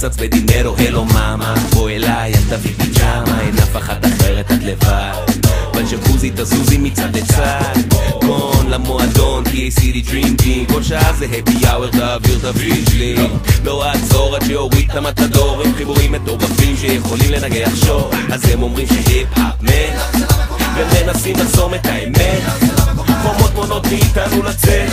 מפוצץ בדינרו, הלו מאמה, בוא אליי, אל תביא פיג'מה, אין אף אחת אחרת, את לבד. בג'קוזי תזוזי מצד לצד, קון למועדון, TACD Dream Team, כל שעה זה happy hour, תעביר את הוויג'לי. לא עצור עד שיוריד את המתדור, עם חיבורים מטורפים שיכולים לנגח שור. אז הם אומרים שהיפ-האפ מת, ומנסים לחסום את האמת, חומות מונות מאיתנו לצאת,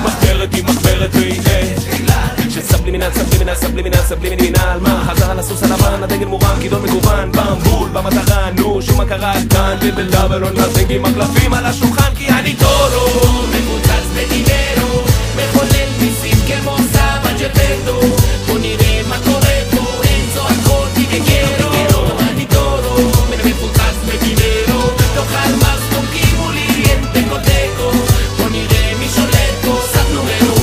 מחברת היא מחברת והנה שסבלימינל, סבלימינל, סבלימינל, סבלימינל, מה? חזר על הסוס הלבן, הדגל מורם, כידון מגוון, במבול, במטרה, נו, שום הכרה כאן, ביבל דאבל, לא נזנג עם הקלפים על השולחן, כי אני טורו, מפוצץ בדינרו, מחולל מיסים כמו סבא ג'פטו, בוא נראה מה קורה פה, אין צועקות, תגגרו, אני טורו, מפוצץ בדינרו, תאכל מס, תומקים לי, אין טקו, בוא נראה מי שולט פה, סף נומרו,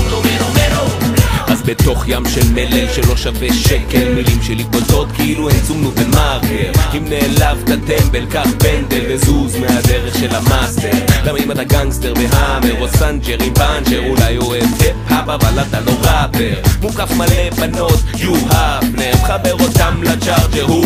אז בתוך ים של מלל שלא שווה שקל, מילים שלי בולטות כאילו הן צומנו במרקר. אם נעלבת טמבל, קח פנדל וזוז מהדרך של המאסטר. למה אם אתה גנגסטר בהאמר או סנג'ר עם פאנצ'ר, אולי אוהב היפ-האפ אבל אתה לא ראפר. מוקף מלא בנות, you have מחבר אותם לצ'ארג'ר, הוא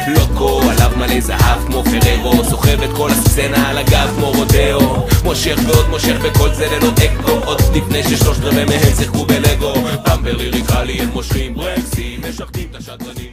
לוקו, עליו מלא זהב כמו פררו, סוחב את כל הסצנה על הגב כמו רודאו, מושך ועוד מושך וכל זה ללא אקו, עוד לפני ששלושת רבעי מהם שיחקו בלגו. במברי ריקלי הם מושכים ברקסים, משחקים את השדרנים.